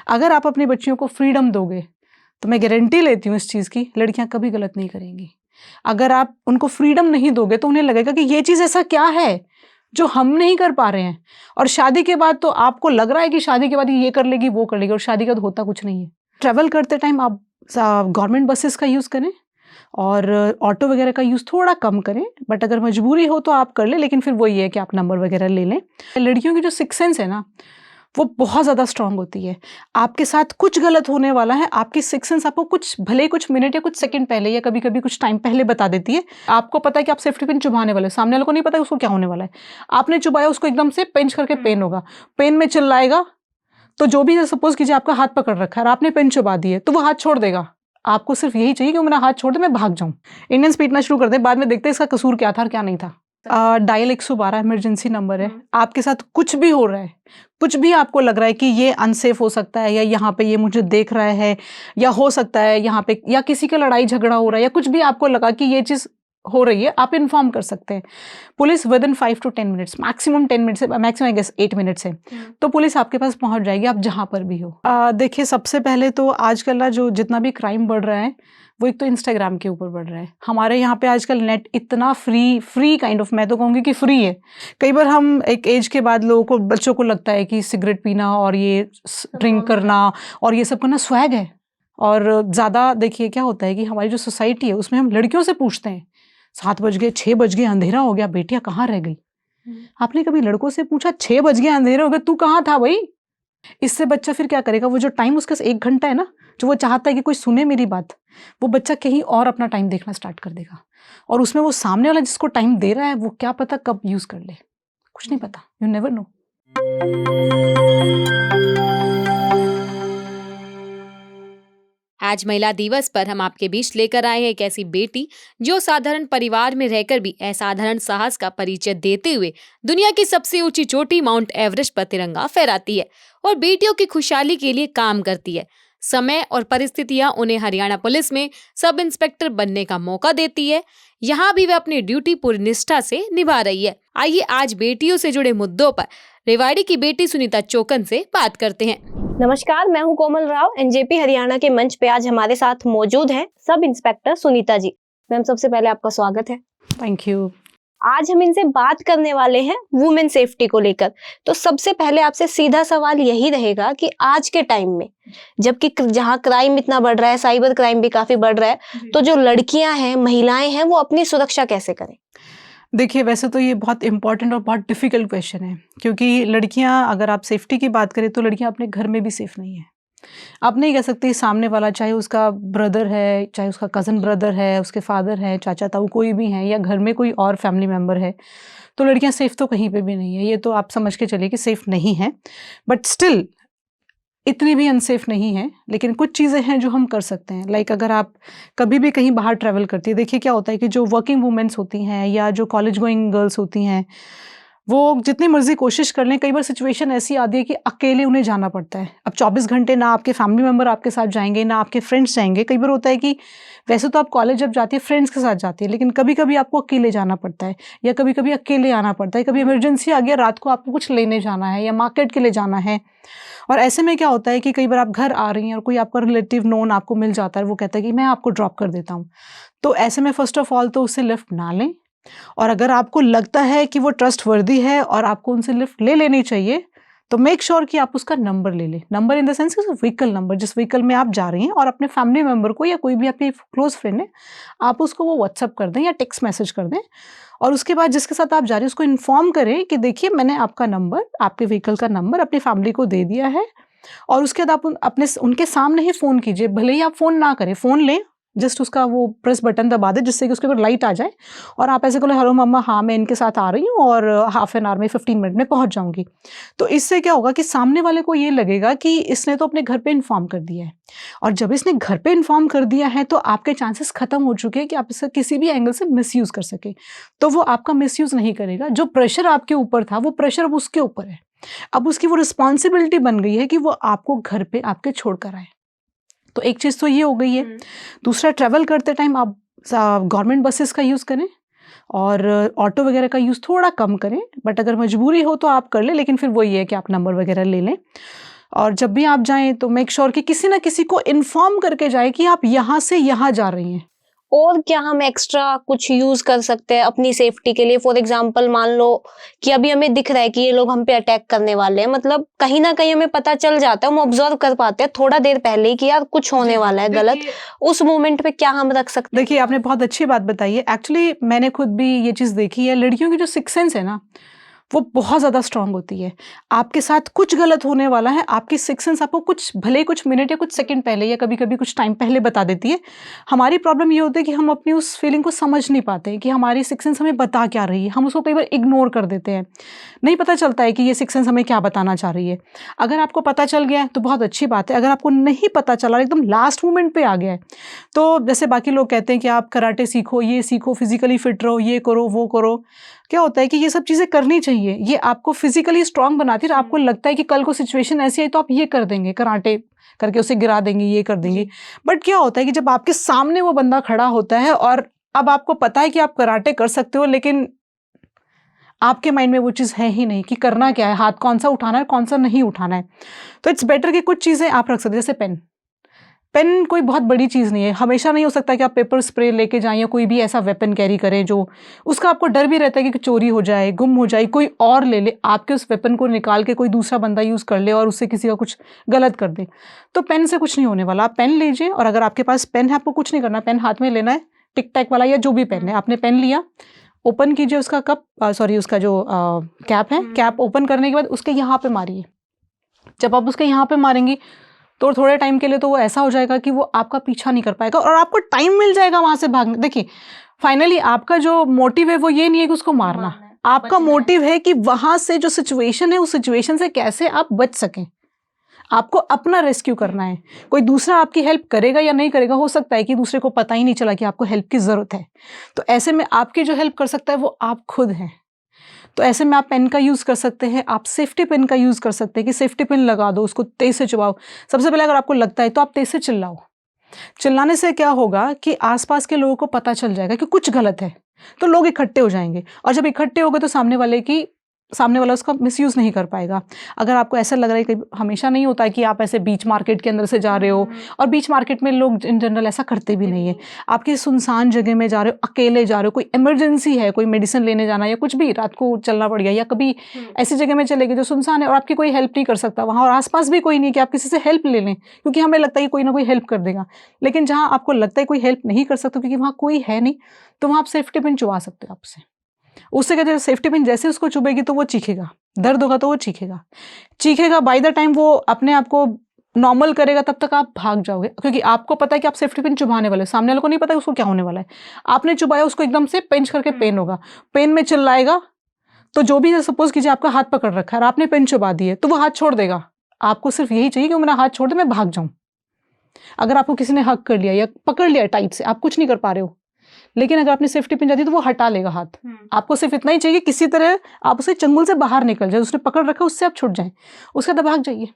अगर आप अपनी बच्चियों को फ्रीडम दोगे तो मैं गारंटी लेती हूँ इस चीज़ की, लड़कियां कभी गलत नहीं करेंगी। अगर आप उनको फ्रीडम नहीं दोगे तो उन्हें लगेगा कि ये चीज़ ऐसा क्या है जो हम नहीं कर पा रहे हैं, और शादी के बाद तो आपको लग रहा है कि शादी के बाद ये कर लेगी वो कर लेगी, और शादी के बाद होता कुछ नहीं है। ट्रैवल करते टाइम आप गवर्नमेंट बसेस का यूज़ करें और ऑटो वगैरह का यूज़ थोड़ा कम करें, बट अगर मजबूरी हो तो आप कर लें, लेकिन फिर वही है कि आप नंबर वगैरह ले लें। लड़कियों की जो सिक्स सेंस है ना, वो बहुत ज़्यादा स्ट्रांग होती है। आपके साथ कुछ गलत होने वाला है, आपकी सिक्स सेंस आपको कुछ भले ही कुछ मिनट या कुछ सेकंड पहले या कभी कभी कुछ टाइम पहले बता देती है। आपको पता है कि आप सेफ्टी पिन चुभाने वाले, सामने वाले को नहीं पता कि उसको क्या होने वाला है। आपने चुभाया, उसको एकदम से पिंच करके पेन होगा, पेन में चिल्लाएगा, तो जो भी सपोज कीजिए आपका हाथ पकड़ रखा है और आपने पेन चुभा दी है, तो वो हाथ छोड़ देगा। आपको सिर्फ यही चाहिए कि वो मेरा हाथ छोड़ दे, मैं भाग जाऊं। इंडियन पीटना शुरू कर दे, बाद में देखते हैं इसका कसूर क्या था और क्या नहीं था। डायल 112 इमरजेंसी नंबर है। आपके साथ कुछ भी हो रहा है, कुछ भी आपको लग रहा है कि ये अनसेफ हो सकता है, या यहाँ पे ये मुझे देख रहा है, या हो सकता है यहाँ पे, या किसी का लड़ाई झगड़ा हो रहा है, या कुछ भी आपको लगा कि ये चीज़ हो रही है, आप इन्फॉर्म कर सकते हैं। Police with in 5 to 10 minutes, maximum 10 minutes है, मैक्सिमम आई गेस 8 मिनट्स है, तो पुलिस आपके पास पहुंच जाएगी, आप जहां पर भी हो। देखिए, सबसे पहले तो आजकल ना जो जितना भी क्राइम बढ़ रहा है वो एक तो इंस्टाग्राम के ऊपर बढ़ रहा है। हमारे यहाँ पे आजकल नेट इतना फ्री काइंड ऑफ, मैं तो कहूँगी कि फ्री है। कई बार हम एक एज के बाद लोगों को, बच्चों को लगता है कि सिगरेट पीना और ये ड्रिंक करना और ये सब करना स्वैग है। और ज़्यादा देखिए क्या होता है कि हमारी जो सोसाइटी है उसमें हम लड़कियों से पूछते हैं, 7 बज गए, 6 बज गए, अंधेरा हो गया, बेटियां कहाँ रह गई। आपने कभी लड़कों से पूछा 6 बज गए, अंधेरा हो गया, तू कहाँ था भाई? इससे बच्चा फिर क्या करेगा, वो जो टाइम उसके 1 घंटा है ना, जो वो चाहता है कि कोई सुने मेरी बात, वो बच्चा कहीं और अपना टाइम देखना स्टार्ट कर देगा, और उसमें वो सामने वाला जिसको टाइम दे रहा है वो क्या पता कब यूज कर ले, कुछ नहीं पता, यू नेवर नो। आज महिला दिवस पर हम आपके बीच लेकर आए हैं एक ऐसी बेटी जो साधारण परिवार में रहकर भी असाधारण साहस का परिचय देते हुए दुनिया की सबसे ऊंची चोटी माउंट एवरेस्ट पर तिरंगा फहराती है और बेटियों की खुशहाली के लिए काम करती है। समय और परिस्थितियां उन्हें हरियाणा पुलिस में सब इंस्पेक्टर बनने का मौका देती है। यहाँ भी वे अपनी ड्यूटी पूरी निष्ठा से निभा रही है। आइए आज बेटियों से जुड़े मुद्दों पर रेवाड़ी की बेटी सुनीता चौकन से बात करते हैं। नमस्कार, मैं हूं कोमल राव। एनजेपी हरियाणा के मंच पे आज हमारे साथ मौजूद हैं sub inspector Sunita ji. Ma'am, सबसे पहले आपका स्वागत है। Thank you. आज हम इनसे बात करने वाले हैं वुमेन सेफ्टी को लेकर। तो सबसे पहले आपसे सीधा सवाल यही रहेगा कि आज के टाइम में, जबकि जहां क्राइम इतना बढ़ रहा है, साइबर क्राइम भी काफी बढ़ रहा है, तो जो लड़कियां हैं, महिलाएं हैं, वो अपनी सुरक्षा कैसे करें? देखिए, वैसे तो ये बहुत इंपॉर्टेंट और बहुत डिफिकल्ट क्वेश्चन है, क्योंकि लड़कियां, अगर आप सेफ्टी की बात करें तो लड़कियां अपने घर में भी सेफ नहीं है। आप नहीं कह सकते सामने वाला, चाहे उसका ब्रदर है, चाहे उसका कज़न ब्रदर है, उसके फादर है, चाचा ताऊ कोई भी है, या घर में कोई और फैमिली मेम्बर है, तो लड़कियां सेफ तो कहीं पे भी नहीं है। ये तो आप समझ के चलिए कि सेफ नहीं है, बट स्टिल इतनी भी अनसेफ नहीं है। लेकिन कुछ चीज़ें हैं जो हम कर सकते हैं। लाइक अगर आप कभी भी कहीं बाहर ट्रैवल करती है, देखिए क्या होता है कि जो वर्किंग वुमेन्स होती हैं या जो कॉलेज गोइंग गर्ल्स होती हैं, वो जितनी मर्जी कोशिश कर लें, कई बार सिचुएशन ऐसी आती है कि अकेले उन्हें जाना पड़ता है। अब 24 घंटे ना आपके फैमिली मेम्बर आपके साथ जाएंगे, ना आपके फ्रेंड्स जाएंगे। कई बार होता है कि वैसे तो आप कॉलेज जब जाती है फ्रेंड्स के साथ जाती है, लेकिन कभी कभी आपको अकेले जाना पड़ता है, या कभी कभी अकेले आना पड़ता है। कभी इमरजेंसी आ गया, रात को आपको कुछ लेने जाना है या मार्केट के लिए जाना है, और ऐसे में क्या होता है कि कई बार आप घर आ रही हैं और कोई आपका रिलेटिव नोन आपको मिल जाता है, वो कहता है कि मैं आपको ड्रॉप कर देता हूँ। तो ऐसे में फर्स्ट ऑफ ऑल तो उससे लिफ्ट ना लें, और अगर आपको लगता है कि वो ट्रस्टवर्दी है और आपको उनसे लिफ्ट ले लेनी चाहिए, तो मेक श्योर कि आप उसका नंबर ले लें। Number in the sense vehicle number, जिस व्हीकल में आप जा रही हैं, और अपने फैमिली मेम्बर को या कोई भी आपकी क्लोज फ्रेंड है, आप उसको वो व्हाट्सअप कर दें या टेक्स्ट मैसेज कर दें। और उसके बाद जिसके साथ आप जा रही हैं उसको इन्फॉर्म करें कि देखिए मैंने आपका नंबर, आपके व्हीकल का नंबर अपनी फैमिली को दे दिया है। और उसके बाद आप अपने उनके सामने ही फ़ोन कीजिए, भले ही आप फ़ोन ना करें, फ़ोन लें, जस्ट उसका वो प्रेस बटन दबा दें जिससे कि उसके ऊपर लाइट आ जाए, और आप ऐसे बोले, हेलो मम्मा, हाँ मैं इनके साथ आ रही हूँ और हाफ एन आवर में 15 मिनट में पहुँच जाऊँगी। तो इससे क्या होगा कि सामने वाले को ये लगेगा कि इसने तो अपने घर पे इन्फॉर्म कर दिया है, और जब इसने घर पे इन्फॉर्म कर दिया है तो आपके चांसेस खत्म हो चुके हैं कि आप इसका किसी भी एंगल से मिसयूज़ कर सके। तो वो आपका मिसयूज़ नहीं करेगा। जो प्रेशर आपके ऊपर था, वो प्रेशर अब उसके ऊपर है। अब उसकी वो रिस्पॉन्सिबिलिटी बन गई है कि वो आपको घर पे आपके छोड़ कर आए। तो एक चीज़ तो ये हो गई है। दूसरा, ट्रैवल करते टाइम आप गवर्नमेंट बसेस का यूज़ करें और ऑटो वगैरह का यूज़ थोड़ा कम करें, बट अगर मजबूरी हो तो आप कर लें, लेकिन फिर वही है कि आप नंबर वगैरह ले लें। और जब भी आप जाएँ तो मेक श्योर कि किसी न किसी को इन्फॉर्म करके जाएँ कि आप यहाँ से यहाँ जा रही हैं। और क्या हम एक्स्ट्रा कुछ यूज कर सकते हैं अपनी सेफ्टी के लिए? फॉर एग्जाम्पल मान लो कि अभी हमें दिख रहा है कि ये लोग हम पे अटैक करने वाले हैं, मतलब कहीं ना कहीं हमें पता चल जाता है, हम ऑब्जर्व कर पाते हैं थोड़ा देर पहले ही कि यार कुछ होने वाला है गलत। उस मोमेंट पे क्या हम रख सकते हैं? देखिए, आपने बहुत अच्छी बात बताई है। एक्चुअली मैंने खुद भी ये चीज़ देखी है, लड़कियों की जो सिक्स सेंस है ना, वो बहुत ज़्यादा स्ट्रांग होती है। आपके साथ कुछ गलत होने वाला है, आपकी सिक्स सेंस आपको कुछ भले ही कुछ मिनट या कुछ सेकंड पहले या कभी-कभी कुछ टाइम पहले बता देती है। हमारी प्रॉब्लम ये होती है कि हम अपनी उस फीलिंग को समझ नहीं पाते कि हमारी सिक्स सेंस हमें बता क्या रही है। हम उसको कई बार इग्नोर कर देते हैं। नहीं पता चलता है कि ये सिक्स सेंस हमें क्या बताना चाह रही है। अगर आपको पता चल गया है तो बहुत अच्छी बात है। अगर आपको नहीं पता चला, एकदम लास्ट मोमेंट पे आ गया है, तो जैसे बाकी लोग कहते हैं कि आप कराटे सीखो, ये सीखो, फिजिकली फिट रहो, ये करो, वो करो। क्या होता है कि ये सब चीज़ें करनी चाहिए, ये आपको फिजिकली स्ट्रांग बनाती है और आपको लगता है कि कल को सिचुएशन ऐसी आई तो आप ये कर देंगे, कराटे करके उसे गिरा देंगे, ये कर देंगे। बट क्या होता है कि जब आपके सामने वो बंदा खड़ा होता है और अब आपको पता है कि आप कराटे कर सकते हो, लेकिन आपके माइंड में वो चीज़ है ही नहीं कि करना क्या है, हाथ कौन सा उठाना है, कौन सा नहीं उठाना है। तो इट्स बेटर कि कुछ चीज़ें आप रख सकते हैं, जैसे पेन। पेन कोई बहुत बड़ी चीज़ नहीं है। हमेशा नहीं हो सकता कि आप पेपर स्प्रे लेके जाएँ या कोई भी ऐसा वेपन कैरी करें जो उसका आपको डर भी रहता है कि चोरी हो जाए, गुम हो जाए, कोई और ले ले, आपके उस वेपन को निकाल के कोई दूसरा बंदा यूज़ कर ले और उससे किसी का कुछ गलत कर दे। तो पेन से कुछ नहीं होने वाला। आप पेन लीजिए और अगर आपके पास पेन है, आपको कुछ नहीं करना, पेन हाथ में लेना है, टिक टैक वाला या जो भी पेन है, आपने पेन लिया, ओपन कीजिए उसका कप, उसका जो कैप है, कैप ओपन करने के बाद उसके यहाँ पे मारिए। जब आप उसके यहाँ पे मारेंगी तो थोड़े टाइम के लिए तो वो ऐसा हो जाएगा कि वो आपका पीछा नहीं कर पाएगा और आपको टाइम मिल जाएगा वहां से भागने। देखिए, फाइनली आपका जो मोटिव है वो ये नहीं है कि उसको मारना, आपका मोटिव है कि वहां से जो सिचुएशन है उस सिचुएशन से कैसे आप बच सकें। आपको अपना रेस्क्यू करना है। कोई दूसरा आपकी हेल्प करेगा या नहीं करेगा, हो सकता है कि दूसरे को पता ही नहीं चला कि आपको हेल्प की जरूरत है। तो ऐसे में आपकी जो हेल्प कर सकता है वो आप खुद हैं। तो ऐसे में आप पेन का यूज़ कर सकते हैं, आप सेफ्टी पिन का यूज़ कर सकते हैं कि सेफ्टी पिन लगा दो, उसको तेज से चबाओ। सबसे पहले अगर आपको लगता है तो आप तेज से चिल्लाओ। चिल्लाने से क्या होगा कि आसपास के लोगों को पता चल जाएगा कि कुछ गलत है, तो लोग इकट्ठे हो जाएंगे और जब इकट्ठे हो गए तो सामने वाला उसका मिसयूज़ नहीं कर पाएगा। अगर आपको ऐसा लग रहा है कि हमेशा नहीं होता है कि आप ऐसे बीच मार्केट के अंदर से जा रहे हो, और बीच मार्केट में लोग इन जनरल ऐसा करते भी नहीं है। आप किसी सुनसान जगह में जा रहे हो, अकेले जा रहे हो, कोई इमरजेंसी है, कोई मेडिसिन लेने जाना या कुछ भी, रात को चलना पड़ गया, या कभी ऐसी जगह में चले गए जो सुनसान है और आपकी कोई हेल्प नहीं कर सकता वहाँ, और आसपास भी कोई नहीं कि आप किसी से हेल्प ले लें, क्योंकि हमें लगता है कि कोई ना कोई हेल्प कर देगा। लेकिन जहाँ आपको लगता है कोई हेल्प नहीं कर सकता क्योंकि वहाँ कोई है नहीं, तो वहाँ आप सेफ्टी पिन चुबा सकते हो आपसे। उससे क्या, जैसे सेफ्टी पिन जैसे उसको चुभेगी तो वो चीखेगा, दर्द होगा तो वो चीखेगा। बाय द टाइम वो अपने आप को नॉर्मल करेगा तब तक आप भाग जाओगे, क्योंकि आपको पता है कि आप सेफ्टी पिन चुभाने वाले, सामने वाले को नहीं पता उसको क्या होने वाला है। आपने चुभाया, उसको एकदम से पिंच करके पेन होगा, पेन में चिल्लाएगा, तो जो भी, सपोज कीजिए आपका हाथ पकड़ रखा है और आपने पेन चुभा दी है, तो वो हाथ छोड़ देगा। आपको सिर्फ यही चाहिए कि वो मेरा हाथ छोड़ दे, मैं भाग जाऊं। अगर आपको किसी ने हक कर लिया या पकड़ लिया टाइट से, आप कुछ नहीं कर पा रहे हो, लेकिन अगर आपने सेफ्टी पिन जाती तो वो हटा लेगा हाथ। आपको सिर्फ इतना ही चाहिए, किसी तरह आप उसे चंगुल से बाहर निकल जाए, उसने पकड़ रखा उससे आप छूट जाएं, उसके बाद भाग जाइए।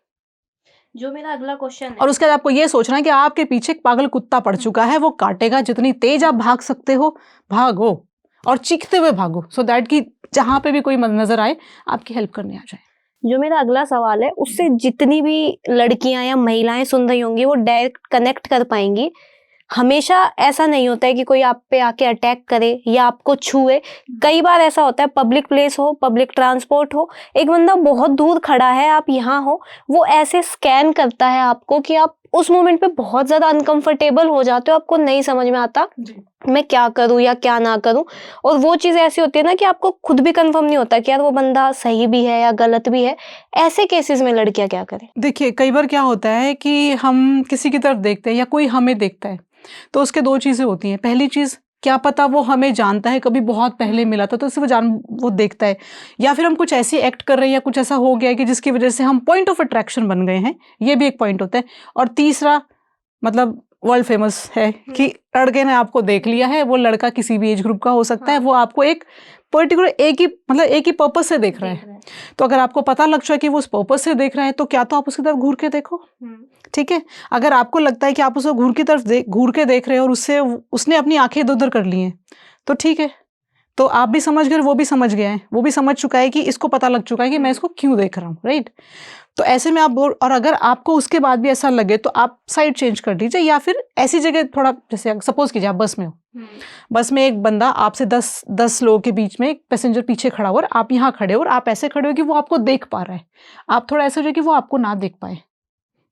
जो मेरा अगला क्वेश्चन है, और उसके बाद आपको ये सोचना है कि आपके पीछे एक पागल कुत्ता पड़ चुका है, वो काटेगा। जितनी तेज आप भाग सकते हो भागो और चीखते हुए भागो, सो दैट कि जहां पे भी कोई नजर आए आपकी हेल्प करने आ जाए। जो मेरा अगला सवाल है उससे जितनी भी लड़कियां या महिलाएं सुन रही होंगी वो डायरेक्ट कनेक्ट कर पाएंगी। हमेशा ऐसा नहीं होता है कि कोई आप पे आके अटैक करे या आपको छुए। कई बार ऐसा होता है, पब्लिक प्लेस हो, पब्लिक ट्रांसपोर्ट हो, एक बंदा बहुत दूर खड़ा है, आप यहाँ हो, वो ऐसे स्कैन करता है आपको कि आप उस मोमेंट पे बहुत ज्यादा अनकंफर्टेबल हो जाते हो, आपको नहीं समझ में आता मैं क्या करूं या क्या ना करूं। और वो चीज ऐसी होती है ना कि आपको खुद भी कंफर्म नहीं होता कि यार वो बंदा सही भी है या गलत भी है। ऐसे केसेस में लड़कियां क्या करें? देखिए, कई बार क्या होता है कि हम किसी की तरफ देखते हैं या कोई हमें देखता है, तो उसके दो चीजें होती हैं। पहली चीज, क्या पता वो हमें जानता है, कभी बहुत पहले मिला था तो उसे वो देखता है, या फिर हम कुछ ऐसी एक्ट कर रहे हैं या कुछ ऐसा हो गया है कि जिसकी वजह से हम पॉइंट ऑफ अट्रैक्शन बन गए हैं, ये भी एक पॉइंट होता है। और तीसरा, मतलब वर्ल्ड फेमस है कि लड़के ने आपको देख लिया है, वो लड़का किसी भी एज ग्रुप का हो सकता है, वो आपको एक पर्टिकुलर एक ही पर्पस से देख रहा है। तो अगर आपको पता लग चुका है कि वो उस पर्पस से देख रहा है, तो क्या तो आप उसकी तरफ घूर के देखो, ठीक है। अगर आपको लगता है कि आप उसको घूर के देख रहे हो और उसने अपनी आंखें इधर उधर कर ली हैं, तो ठीक है, तो आप भी समझ गए, वो भी समझ गया है, वो भी समझ चुका है कि इसको पता लग चुका है कि मैं इसको क्यों देख रहा हूँ, राइट। तो ऐसे में आप और अगर आपको उसके बाद भी ऐसा लगे तो आप साइड चेंज कर दीजिए, या फिर ऐसी जगह थोड़ा, जैसे सपोज कीजिए आप बस में हो, बस में एक बंदा आपसे 10 लोगों के बीच में, एक पैसेंजर पीछे खड़ा हुआ और आप यहाँ खड़े हो और आप ऐसे खड़े हो कि वो आपको देख पा रहा है, आप थोड़ा ऐसे हो जाए कि वो आपको ना देख पाए,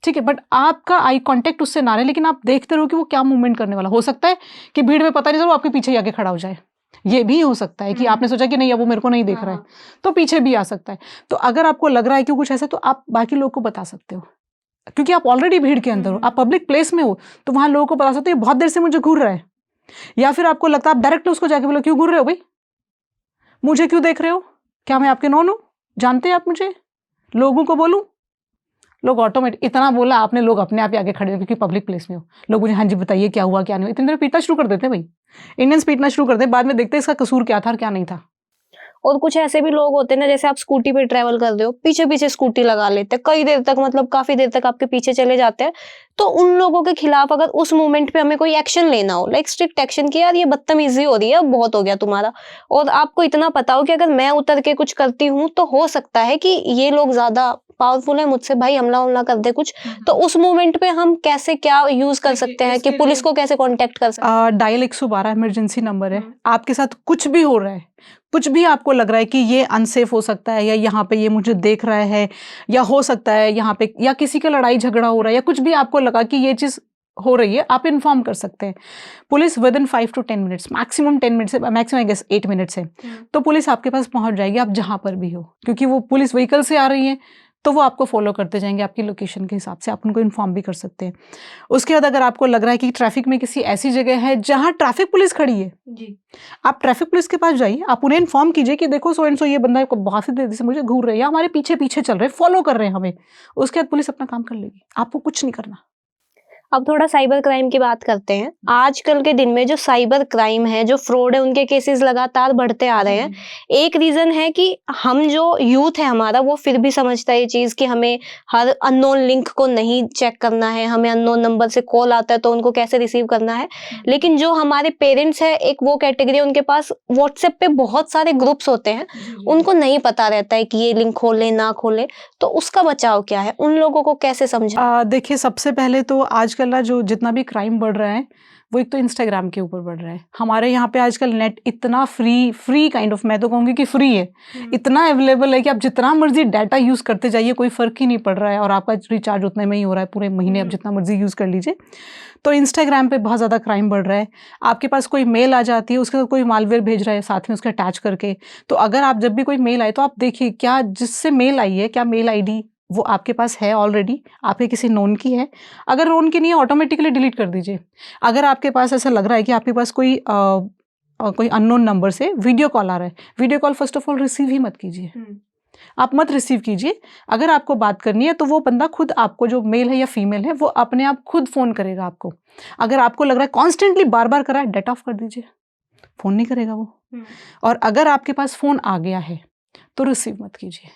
ठीक है, बट आपका आई कांटेक्ट उससे ना रहे, लेकिन आप देखते रहो कि वो क्या मूवमेंट करने वाला। हो सकता है कि भीड़ में पता नहीं चला वो आपके पीछे ही आके खड़ा हो जाए, ये भी हो सकता है कि आपने सोचा कि नहीं अब वो मेरे को नहीं देख रहा है, तो पीछे भी आ सकता है। तो अगर आपको लग रहा है कि कुछ ऐसा, तो आप बाकी लोगों को बता सकते हो, क्योंकि आप ऑलरेडी भीड़ के अंदर हो, आप पब्लिक प्लेस में हो, तो वहां लोगों को बता सकते हो बहुत देर से मुझे घूर रहा है। या फिर आपको लगता है आप डायरेक्ट उसको जाके बोलो क्यों घूर रहे हो भाई, मुझे क्यों देख रहे हो, क्या मैं आपके नॉन हूं, जानते हैं आप मुझे, लोगों को बोलूं, लोग ऑटोमेटिक इतना बोला आपने, लोग अपने आप ही आगे खड़े हो क्योंकि पब्लिक प्लेस में हो, लोग मुझे हाँ जी बताइए क्या हुआ क्या नहीं हुआ, इतनी देर पीटना शुरू कर देते हैं भाई, इंडियंस पीटना शुरू कर देते हैं, बाद में देखते हैं इसका कसूर क्या था और क्या नहीं था। और कुछ ऐसे भी लोग होते हैं ना, जैसे आप स्कूटी पे ट्रेवल कर रहे हो, पीछे पीछे स्कूटी लगा लेते हैं, कई देर तक, मतलब काफी देर तक आपके पीछे चले जाते हैं। तो उन लोगों के खिलाफ अगर उस मोमेंट पे हमें कोई एक्शन लेना हो, लाइक स्ट्रिक्ट एक्शन, कि यार ये बदतमीजी हो रही है, बहुत हो गया तुम्हारा, और आपको इतना पता हो कि अगर मैं उतर के कुछ करती हूँ तो हो सकता है कि ये लोग ज्यादा पावरफुल है, मुझसे भाई हमला उमला कर दे कुछ, तो उस मोमेंट पे हम कैसे क्या यूज कर सकते हैं, कि पुलिस को कैसे कांटेक्ट कर सकते हैं? डायल 112 इमरजेंसी नंबर है। आपके साथ कुछ भी हो रहा है, कुछ भी आपको लग रहा है कि ये अनसेफ हो सकता है, या यहाँ पे ये मुझे देख रहा है, या हो सकता है यहाँ पे, या किसी का लड़ाई झगड़ा हो रहा है, या कुछ भी आपको लगा कि ये चीज हो रही है, आप इन्फॉर्म कर सकते हैं। Police with in 5 to 10 minutes, maximum 10 minutes है, मैक्सिमम आई गेस 8 मिनट्स है, तो पुलिस आपके पास पहुंच जाएगी, आप जहां पर भी हो, क्योंकि वो पुलिस व्हीकल से आ रही है, तो वो आपको फॉलो करते जाएंगे आपकी लोकेशन के हिसाब से, आप उनको इन्फॉर्म भी कर सकते हैं। उसके बाद अगर आपको लग रहा है कि ट्रैफिक में किसी ऐसी जगह है जहां ट्रैफिक पुलिस खड़ी है जी, आप ट्रैफिक पुलिस के पास जाइए, आप उन्हें इन्फॉर्म कीजिए कि देखो सो एंड सो ये बंदा बहुत सी देर से मुझे घूर रहे हैं, या हमारे पीछे पीछे चल रहे हैं, फॉलो कर रहे हैं हमें। उसके बाद पुलिस अपना काम कर लेगी, आपको कुछ नहीं करना। अब थोड़ा साइबर क्राइम की बात करते हैं। आजकल के दिन में जो साइबर क्राइम है, जो फ्रॉड है, उनके केसेस लगातार बढ़ते आ रहे हैं। एक रीजन है कि हम जो यूथ है हमारा, वो फिर भी समझता है ये चीज कि हमें हर अननोन लिंक को नहीं चेक करना है, हमें अननोन नंबर से कॉल आता है तो उनको कैसे रिसीव करना है। लेकिन जो हमारे पेरेंट्स है, एक वो कैटेगरी है, उनके पास व्हाट्सएप पे बहुत सारे ग्रुप्स होते हैं, उनको नहीं पता रहता है कि ये लिंक खोले ना खोले, तो उसका बचाव क्या है, उन लोगों को कैसे समझा? देखिए, सबसे पहले तो आजकल ना जो जितना भी क्राइम बढ़ रहा है, वो एक तो इंस्टाग्राम के ऊपर बढ़ रहा है। हमारे यहाँ पे आजकल नेट इतना फ्री काइंड ऑफ, मैं तो कहूँगी कि फ्री है, इतना अवेलेबल है कि आप जितना मर्जी डाटा यूज़ करते जाइए, कोई फ़र्क ही नहीं पड़ रहा है, और आपका रिचार्ज उतने में ही हो रहा है पूरे महीने, आप जितना मर्जी यूज़ कर लीजिए। तो इंस्टाग्राम पे बहुत ज़्यादा क्राइम बढ़ रहा है। आपके पास कोई मेल आ जाती है, उसके साथ कोई मालवेयर भेज रहा है साथ में उसके अटैच करके, तो अगर आप जब भी कोई मेल आए तो आप देखिए क्या जिससे मेल आई है, क्या मेल ID वो आपके पास है ऑलरेडी, आपके किसी नोन की है। अगर नोन की नहीं है, ऑटोमेटिकली डिलीट कर दीजिए। अगर आपके पास ऐसा लग रहा है कि आपके पास कोई अननोन नंबर से वीडियो कॉल आ रहा है, video call first of all receive ही मत कीजिए, आप मत रिसीव कीजिए। अगर आपको बात करनी है तो वो बंदा खुद आपको, जो मेल है या फीमेल है, वो अपने आप खुद फ़ोन करेगा आपको। अगर आपको लग रहा है कॉन्स्टेंटली बार बार कर रहा है, डेट ऑफ कर दीजिए, फ़ोन नहीं करेगा वो। और अगर आपके पास फ़ोन आ गया है तो रिसीव मत कीजिए,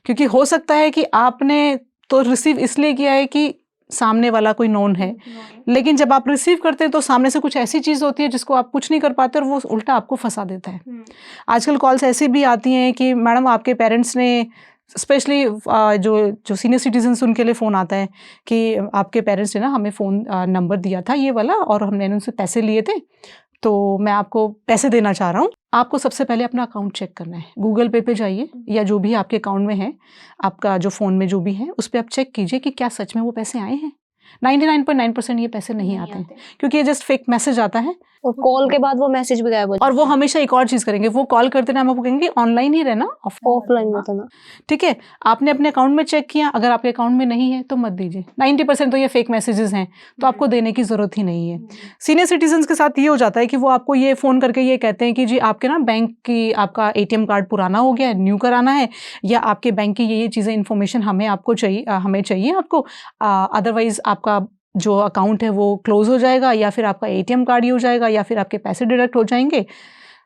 क्योंकि हो सकता है कि आपने तो रिसीव इसलिए किया है कि सामने वाला कोई नोन है, लेकिन जब आप रिसीव करते हैं तो सामने से कुछ ऐसी चीज़ होती है जिसको आप कुछ नहीं कर पाते और वो उल्टा आपको फंसा देता है। आजकल कॉल्स ऐसी भी आती हैं कि मैडम आपके पेरेंट्स ने, स्पेशली जो सीनियर सिटीजन्स, उनके लिए फ़ोन आता है कि आपके पेरेंट्स ने ना हमें फ़ोन नंबर दिया था ये वाला, और हमने उनसे पैसे लिए थे, तो मैं आपको पैसे देना चाह रहा हूँ। आपको सबसे पहले अपना अकाउंट चेक करना है, गूगल पे जाइए, या जो भी आपके अकाउंट में है, आपका जो फ़ोन में जो भी है, उस पर आप चेक कीजिए कि क्या सच में वो पैसे आए हैं। 99.9% ये पैसे नहीं आते हैं, क्योंकि ये जस्ट फेक मैसेज आता है, और कॉल के बाद वो मैसेज भी गायब हो और वो हमेशा एक और चीज़ करेंगे, वो कॉल करते टाइम आपको कहेंगे ऑनलाइन ही रहना, ऑफलाइन मत होना। ठीक है, आपने अपने अकाउंट में चेक किया, अगर आपके अकाउंट में नहीं है तो मत दीजिए। 90% तो ये फेक मैसेजेस हैं, तो आपको देने की ज़रूरत ही नहीं है। सीनियर सिटीजन्स के साथ ये हो जाता है कि वो आपको ये फ़ोन करके ये कहते हैं कि जी आपके ना बैंक की, आपका ATM कार्ड पुराना हो गया है, न्यू कराना है, या आपके बैंक की ये चीज़ें इन्फॉर्मेशन हमें चाहिए आपको, अदरवाइज़ आपका जो अकाउंट है वो क्लोज हो जाएगा, या फिर आपका ATM कार्ड ही हो जाएगा, या फिर आपके पैसे डिडक्ट हो जाएंगे।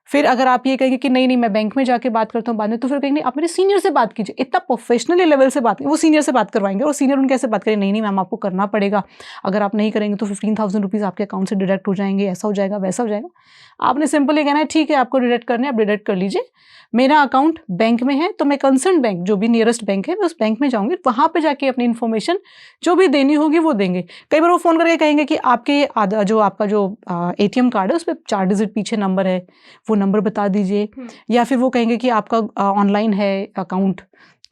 फिर अगर आप ये कहेंगे कि नहीं मैं बैंक में जाके बात करता हूँ बाद में, तो फिर कहेंगे आप मेरे सीनियर से बात कीजिए, इतना प्रोफेशनली लेवल से बात, वो सीनियर से बात करवाएंगे और सीनियर उनके ऐसे बात करेंगे नहीं मैम आपको करना पड़ेगा, अगर आप नहीं करेंगे तो 15,000 रुपीज़ आपके अकाउंट से डिडक्ट हो जाएंगे, ऐसा हो जाएगा वैसा हो जाएगा। आपने सिंपली कहना है ठीक है आपको डिडक्ट करने आप डिडक्ट कर लीजिए, मेरा अकाउंट बैंक में है तो मैं कंसर्न बैंक जो भी नियरेस्ट बैंक है मैं उस बैंक में जाऊंगी, वहां पे जाके अपनी इन्फॉर्मेशन जो भी देनी होगी वो देंगे। कई बार वो फ़ोन करके कहेंगे कि आपके जो आपका जो ATM कार्ड है उस पर 4 डिजिट पीछे नंबर है, वो नंबर बता दीजिए, या फिर वो कहेंगे कि आपका ऑनलाइन है अकाउंट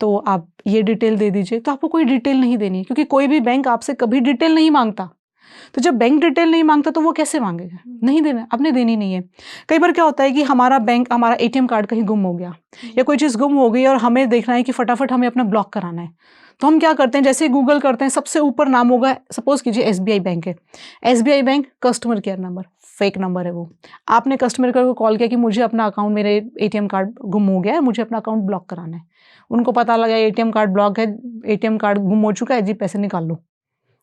तो आप ये डिटेल दे दीजिए। तो आपको कोई डिटेल नहीं देनी, क्योंकि कोई भी बैंक आपसे कभी डिटेल नहीं मांगता। तो जब बैंक डिटेल नहीं मांगता तो वो कैसे मांगेगा? नहीं देना, आपने देनी नहीं है। कई बार क्या होता है कि हमारा ATM कार्ड कहीं गुम हो गया या कोई चीज़ गुम हो गई और हमें देखना है कि फटाफट हमें अपना ब्लॉक कराना है, तो हम क्या करते हैं, जैसे ही गूगल करते हैं सबसे ऊपर नाम होगा, सपोज कीजिए SBI बैंक है, SBI bank customer care number, fake number है वो। आपने कस्टमर केयर को कॉल किया कि मुझे अपना अकाउंट, मेरे ATM कार्ड गुम हो गया है, मुझे अपना अकाउंट ब्लॉक कराना है। उनको पता लगा ATM कार्ड ब्लॉक है, ATM कार्ड गुम हो चुका है जी, पैसे निकाल लो।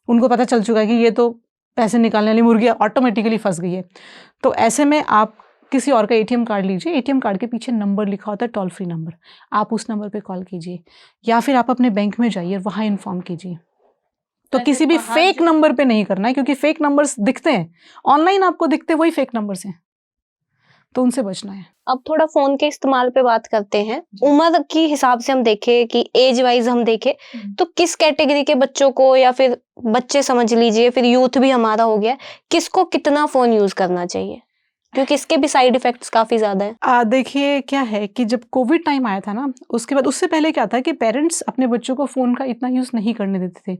उनको पता चल चुका है कि ये तो पैसे निकालने वाली मुर्गी ऑटोमेटिकली फंस गई है। तो ऐसे में आप किसी और का ATM कार्ड लीजिए, ATM कार्ड के पीछे नंबर लिखा होता है, टोल फ्री नंबर, आप उस नंबर पे कॉल कीजिए, या फिर आप अपने बैंक में जाइए और वहाँ इन्फॉर्म कीजिए। तो किसी भी फेक नंबर पे नहीं करना है, क्योंकि फेक नंबर्स दिखते हैं ऑनलाइन, आपको दिखते वही फेक नंबर्स हैं, तो उनसे बचना है। अब थोड़ा फोन के इस्तेमाल पे बात करते हैं। उम्र की हिसाब से हम देखें कि एज वाइज हम देखें तो किस कैटेगरी के बच्चों को, या फिर बच्चे समझ लीजिए, फिर यूथ भी हमारा हो गया, किसको कितना फोन यूज करना चाहिए, क्योंकि इसके भी साइड इफेक्ट्स काफी ज्यादा है। देखिए क्या है कि जब कोविड टाइम आया था ना, उसके बाद, उससे पहले क्या था कि पेरेंट्स अपने बच्चों को फ़ोन का इतना यूज़ नहीं करने देते थे।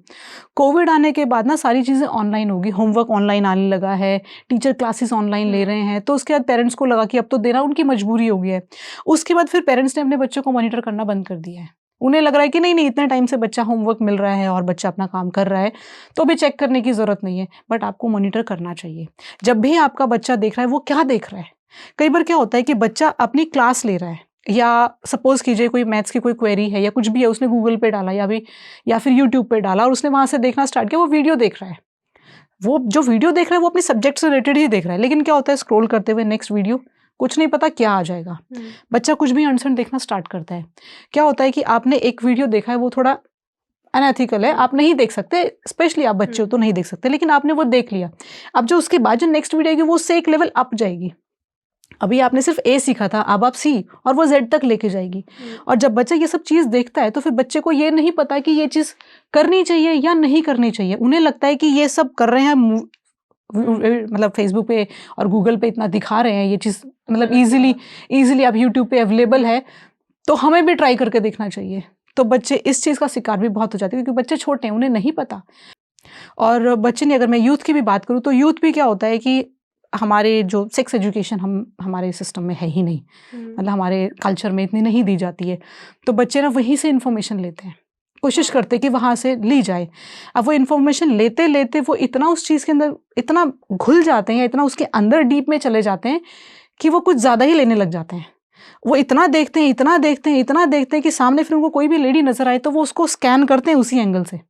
कोविड आने के बाद ना सारी चीज़ें ऑनलाइन होगी, होमवर्क ऑनलाइन आने लगा है, टीचर क्लासेस ऑनलाइन ले रहे हैं, तो उसके बाद पेरेंट्स को लगा कि अब तो देना उनकी मजबूरी हो गई है। उसके बाद फिर पेरेंट्स ने अपने बच्चों को मॉनिटर करना बंद कर दिया है। उन्हें लग रहा है कि नहीं इतने टाइम से बच्चा होमवर्क मिल रहा है और बच्चा अपना काम कर रहा है, तो अभी चेक करने की ज़रूरत नहीं है, बट आपको मॉनिटर करना चाहिए। जब भी आपका बच्चा देख रहा है वो क्या देख रहा है। कई बार क्या होता है कि बच्चा अपनी क्लास ले रहा है, या सपोज कीजिए कोई मैथ्स की कोई क्वेरी है या कुछ भी है, उसने गूगल पे डाला या फिर यूट्यूब पे डाला और उसने वहाँ से देखना स्टार्ट किया, वो वीडियो देख रहा है। वो जो वीडियो देख रहा है वो अपने सब्जेक्ट से रिलेटेड ही देख रहा है, लेकिन क्या होता है स्क्रॉल करते हुए नेक्स्ट वीडियो, कुछ नहीं पता क्या आ जाएगा। बच्चा कुछ भी अनसन देखना स्टार्ट करता है। क्या होता है कि आपने एक वीडियो देखा है, वो थोड़ा अनएथिकल है, आप नहीं देख सकते, स्पेशली आप बच्चे हो तो नहीं देख सकते, लेकिन आपने वो देख लिया। अब जो उसके बाद जो नेक्स्ट वीडियो आएगी वो उससे एक लेवल अप जाएगी। अभी आपने सिर्फ A सीखा था, अब आप C और वो Z तक लेके जाएगी। और जब बच्चा ये सब चीज़ देखता है तो फिर बच्चे को ये नहीं पता कि ये चीज़ करनी चाहिए या नहीं करनी चाहिए। उन्हें लगता है कि ये सब कर रहे हैं, मतलब फेसबुक पे और गूगल पे इतना दिखा रहे हैं ये चीज़, मतलब ईजिली आप यूट्यूब पे अवेलेबल है, तो हमें भी ट्राई करके देखना चाहिए। तो बच्चे इस चीज़ का शिकार भी बहुत हो जाते हैं, क्योंकि बच्चे छोटे हैं, उन्हें नहीं पता। और बच्चे ने, अगर मैं यूथ की भी बात करूँ तो यूथ भी क्या होता है कि हमारे जो सेक्स एजुकेशन हमारे सिस्टम में है ही नहीं, मतलब हमारे कल्चर में इतनी नहीं दी जाती है, तो बच्चे ना वहीं से इन्फॉर्मेशन लेते हैं, कोशिश करते हैं कि वहाँ से ली जाए। अब वो इन्फॉर्मेशन लेते लेते वो इतना उस चीज़ के अंदर इतना घुल जाते हैं, इतना उसके अंदर डीप में चले जाते हैं कि वो कुछ ज़्यादा ही लेने लग जाते हैं। वो इतना देखते हैं कि सामने फिर उनको कोई भी लेडी नज़र आए तो वो उसको स्कैन करते हैं उसी एंगल से।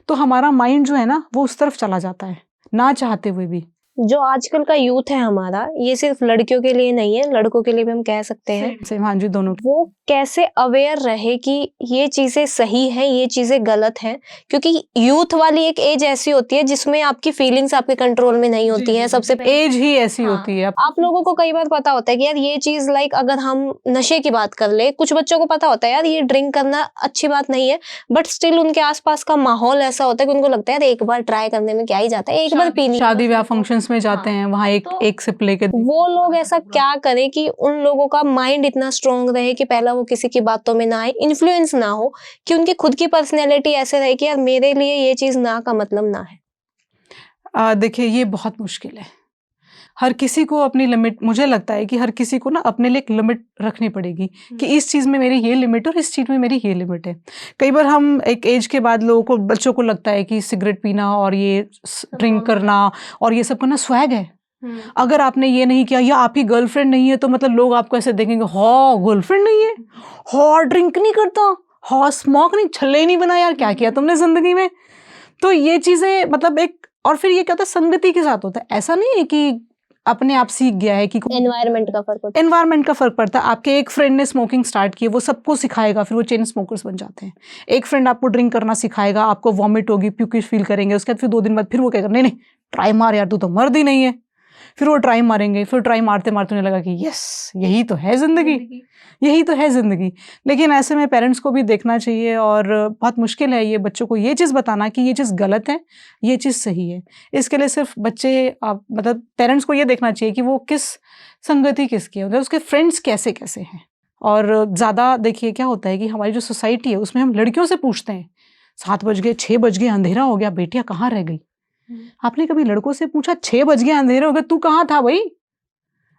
तो हमारा माइंड जो है ना वो उस तरफ चला जाता है, ना चाहते हुए भी। जो आजकल का यूथ है हमारा, ये सिर्फ लड़कियों के लिए नहीं है, लड़कों के लिए भी हम कह सकते हैं, सेम, हाँ जी, दोनों। वो कैसे अवेयर रहे कि ये चीजें सही हैं, ये चीजें गलत हैं, क्योंकि यूथ वाली एक एज ऐसी होती है जिसमें आपकी फीलिंग्स आपके कंट्रोल में नहीं होती हैं। सबसे एज ही ऐसी होती है। आप लोगों को कई बार पता होता है कि यार ये चीज, लाइक अगर हम नशे की बात कर ले, कुछ बच्चों को पता होता है यार ये ड्रिंक करना अच्छी बात नहीं है, बट स्टिल उनके आसपास का माहौल ऐसा होता है कि उनको लगता है यार एक बार ट्राई करने में क्या ही जाता है, एक बार पीनी। शादी ब्याह फंक्शंस में जाते हैं, वहाँ एक सिप लेके, वो लोग ऐसा क्या करें कि उन लोगों का माइंड इतना स्ट्रांग रहे कि पहला वो किसी की बातों में ना आए, इन्फ्लुएंस ना हो, कि उनकी खुद की पर्सनैलिटी ऐसे रहे कि यार मेरे लिए ये चीज ना का मतलब ना है। देखिए ये बहुत मुश्किल है। हर किसी को अपनी लिमिट, मुझे लगता है कि हर किसी को ना अपने लिए एक लिमिट रखनी पड़ेगी कि इस चीज़ में मेरी ये लिमिट और इस चीज़ में मेरी ये लिमिट है। कई बार हम एक एज के बाद लोगों को, बच्चों को लगता है कि सिगरेट पीना और ये ड्रिंक करना और ये सब करना स्वैग है। अगर आपने ये नहीं किया या आपकी गर्लफ्रेंड नहीं है तो मतलब लोग आपको ऐसे देखेंगे, हाँ गर्लफ्रेंड नहीं है, हाँ ड्रिंक नहीं करता, हाँ स्मोक नहीं, छल्ले नहीं बना, यार क्या किया तुमने जिंदगी में। तो ये चीज़ें मतलब एक, और फिर ये क्या होता है संगति के साथ होता है। ऐसा नहीं है कि अपने आप सीख गया है कि एनवायरनमेंट का फर्क होता है। एनवायरनमेंट का फर्क पड़ता है। आपके एक फ्रेंड ने स्मोकिंग स्टार्ट की, वो सबको सिखाएगा, फिर वो चेन स्मोकर्स बन जाते हैं। एक फ्रेंड आपको ड्रिंक करना सिखाएगा, आपको वॉमिट होगी, प्यूकिश फील करेंगे, उसके बाद फिर 2 दिन बाद फिर वो कहेगा नहीं नहीं ट्राई मार यार, तू तो मर्द ही नहीं है। फिर वो ट्राई मारेंगे, फिर ट्राई मारते मारते उन्हें लगा कि यस यही तो है जिंदगी, यही तो है ज़िंदगी। लेकिन ऐसे में पेरेंट्स को भी देखना चाहिए, और बहुत मुश्किल है ये बच्चों को ये चीज़ बताना कि ये चीज़ गलत है, ये चीज़ सही है। इसके लिए सिर्फ बच्चे मतलब पेरेंट्स को ये देखना चाहिए कि वो किस संगति किसकी है, मतलब उसके फ्रेंड्स कैसे कैसे हैं। और ज़्यादा देखिए क्या होता है कि हमारी जो सोसाइटी है उसमें हम लड़कियों से पूछते हैं 7 बज गए, 6 बज गए, अंधेरा हो गया, बेटियाँ कहाँ रह गई। आपने कभी लड़कों से पूछा 6 बज गए, अंधेरा हो गया, तू कहाँ था भाई?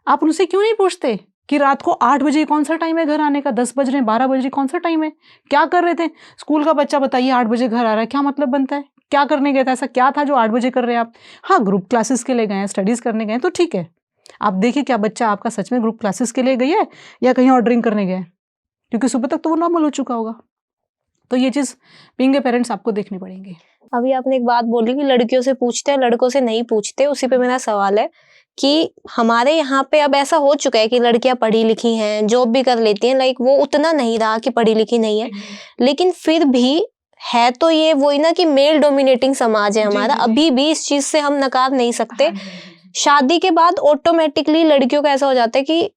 आप उनसे क्यों नहीं पूछते कि रात को 8 बजे कौन सा टाइम है घर आने का, 10 बज रहे हैं, 12 बज रहे, कौन सा टाइम है, क्या कर रहे थे? स्कूल का बच्चा बताइए 8 बजे घर आ रहा है, क्या मतलब बनता है? क्या करने गए थे, ऐसा क्या था जो 8 बजे कर रहे हैं आप? हाँ, ग्रुप क्लासेस के लिए गए हैं, स्टडीज करने गए हैं तो ठीक है। आप देखिए क्या बच्चा आपका सच में ग्रुप क्लासेस के लिए गया है या कहीं और ड्रिंक करने गया है, क्योंकि सुबह तक तो वो नॉर्मल हो चुका होगा। तो ये चीज़ बीइंग ए पेरेंट्स आपको देखनी पड़ेंगी। अभी आपने एक बात बोली कि लड़कियों से पूछते हैं, लड़कों से नहीं पूछते। उसी पे मेरा सवाल है कि हमारे यहाँ पे अब ऐसा हो चुका है कि लड़कियां पढ़ी लिखी हैं, जॉब भी कर लेती हैं, लाइक वो उतना नहीं रहा कि पढ़ी लिखी नहीं है, लेकिन फिर भी है तो ये वही ना कि मेल डोमिनेटिंग समाज है हमारा, अभी भी इस चीज से हम नकार नहीं सकते। शादी के बाद ऑटोमेटिकली लड़कियों का ऐसा हो जाता है कि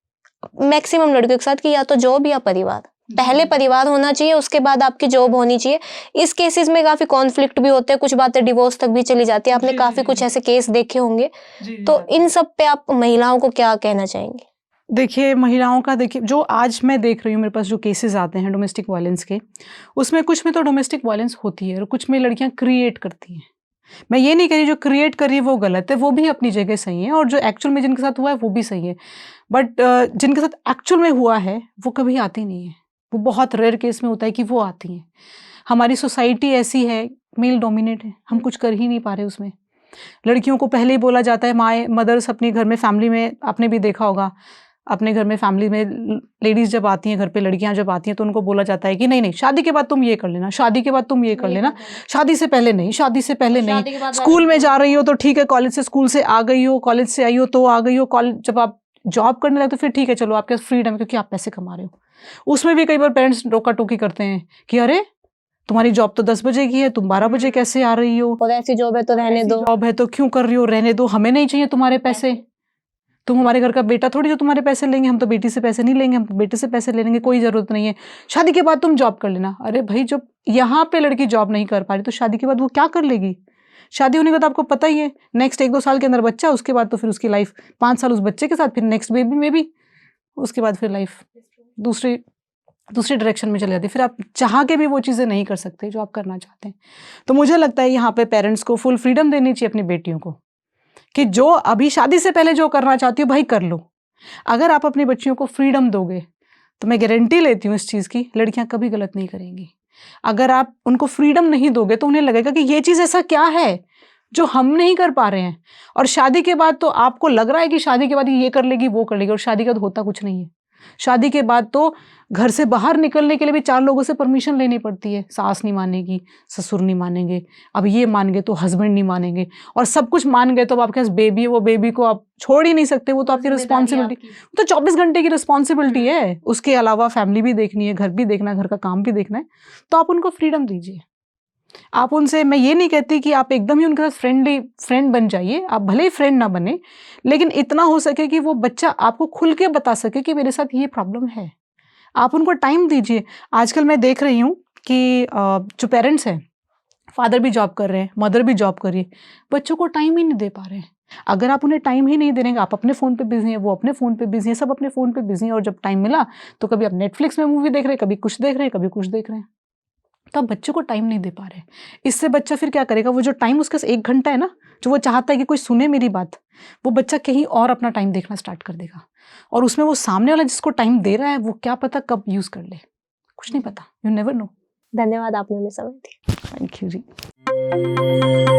मैक्सिमम लड़कियों के साथ कि या तो जॉब या परिवार, पहले परिवार होना चाहिए, उसके बाद आपकी जॉब होनी चाहिए। इस केसेस में काफी कॉन्फ्लिक्ट भी होते हैं, कुछ बातें डिवोर्स तक भी चली जाती है। आपने काफी कुछ ऐसे केस देखे होंगे, तो इन सब पे आप महिलाओं को क्या कहना चाहेंगे? देखिए महिलाओं का, देखिए जो आज मैं देख रही हूँ मेरे पास जो केसेस आते हैं डोमेस्टिक वायलेंस के, उसमें कुछ में तो डोमेस्टिक वायलेंस होती है और कुछ में लड़कियां क्रिएट करती हैं। मैं ये नहीं कह रही जो क्रिएट कर रही है वो गलत है, वो भी अपनी जगह सही है, और जो एक्चुअल में जिनके साथ हुआ है वो भी सही है। बट जिनके साथ एक्चुअल में हुआ है वो कभी आती नहीं है, वो बहुत रेयर केस में होता है कि वो आती हैं। हमारी सोसाइटी ऐसी है, मेल डोमिनेट है, हम कुछ कर ही नहीं पा रहे उसमें। लड़कियों को पहले ही बोला जाता है, माँ मदर्स अपने घर में फैमिली में, आपने भी देखा होगा अपने घर में फैमिली में लेडीज जब आती हैं घर पे, लड़कियां जब आती हैं तो उनको बोला जाता है कि नहीं नहीं शादी के बाद तुम ये कर लेना, शादी के बाद तुम ये कर लेना, शादी से पहले नहीं, शादी से पहले नहीं। स्कूल में जा रही हो तो ठीक है, कॉलेज से स्कूल से आ गई हो, कॉलेज से आई हो तो आ गई हो, कॉलेज जब आप जॉब करने लगे तो फिर ठीक है, चलो आपके पास फ्रीडम है क्योंकि आप पैसे कमा रहे हो। उसमें भी कई बार पेरेंट्स रोका टोकी करते हैं कि अरे तुम्हारी जॉब तो 10 बजे की है, तुम 12 बजे कैसे आ रही हो, और ऐसी जॉब है तो रहने दो, जॉब है तो क्यों कर रही हो, रहने दो, हमें नहीं चाहिए तुम्हारे पैसे, तुम हमारे घर का बेटा थोड़ी जो तुम्हारे पैसे लेंगे, हम तो बेटी से पैसे नहीं लेंगे, हम तो बेटे से पैसे ले लेंगे, कोई जरूरत नहीं है, शादी के बाद तुम जॉब कर लेना। अरे भाई जब यहाँ पे लड़की जॉब नहीं कर पा रही तो शादी के बाद वो क्या कर लेगी? शादी होने के बाद आपको पता ही है नेक्स्ट 1-2 साल के अंदर बच्चा, उसके बाद तो फिर उसकी लाइफ 5 साल उस बच्चे के साथ, फिर नेक्स्ट बेबी में भी, उसके बाद फिर लाइफ दूसरी डायरेक्शन में चले जाती है। फिर आप चाह के भी वो चीज़ें नहीं कर सकते जो आप करना चाहते हैं। तो मुझे लगता है यहाँ पे पेरेंट्स को फुल फ्रीडम देनी चाहिए अपनी बेटियों को कि जो अभी शादी से पहले जो करना चाहती हो भाई कर लो। अगर आप अपनी बच्चियों को फ्रीडम दोगे तो मैं गारंटी लेती हूँ इस चीज़ की, लड़कियाँ कभी गलत नहीं करेंगी। अगर आप उनको फ्रीडम नहीं दोगे तो उन्हें लगेगा कि ये चीज़ ऐसा क्या है जो हम नहीं कर पा रहे हैं, और शादी के बाद तो आपको लग रहा है कि शादी के बाद ये कर लेगी वो कर लेगी, और शादी के बाद होता कुछ नहीं है। शादी के बाद तो घर से बाहर निकलने के लिए भी 4 लोगों से परमिशन लेनी पड़ती है, सास नहीं मानेगी, ससुर नहीं मानेंगे, अब ये मान गए तो हस्बैंड नहीं मानेंगे, और सब कुछ मान गए तो अब आपके पास बेबी है, वो बेबी को आप छोड़ ही नहीं सकते, वो तो आपकी रिस्पॉन्सिबिलिटी, तो 24 घंटे की रिस्पॉन्सिबिलिटी है। उसके अलावा फैमिली भी देखनी है, घर भी देखना है, घर का काम भी देखना है, तो आप उनको फ्रीडम दीजिए। आप उनसे, मैं ये नहीं कहती कि आप एकदम ही उनके साथ फ्रेंड बन जाइए, आप भले ही फ्रेंड ना बने, लेकिन इतना हो सके कि वो बच्चा आपको खुल के बता सके कि मेरे साथ ये प्रॉब्लम है। आप उनको टाइम दीजिए। आजकल मैं देख रही हूँ कि जो पेरेंट्स हैं, फादर भी जॉब कर रहे हैं, मदर भी जॉब कर रही है, बच्चों को टाइम ही नहीं दे पा रहे हैं। अगर आप उन्हें टाइम ही नहीं दे रहे, आप अपने फ़ोन पे बिजी हैं, वो अपने फ़ोन पे बिजी हैं, सब अपने फ़ोन पे बिजी हैं, और जब टाइम मिला तो कभी आप नेटफ्लिक्स में मूवी देख रहे हैं, कभी कुछ देख रहे हैं, कभी कुछ देख रहे हैं, तो आप बच्चे को टाइम नहीं दे पा रहे। इससे बच्चा फिर क्या करेगा, वो जो टाइम उसके 1 घंटा है ना, जो वो चाहता है कि कोई सुने मेरी बात, वो बच्चा कहीं और अपना टाइम देखना स्टार्ट कर देगा, और उसमें वो सामने वाला जिसको टाइम दे रहा है वो क्या पता कब यूज़ कर ले, कुछ नहीं पता, यू नेवर नो। धन्यवाद, आपने हमें समय दिया। Thank you ji.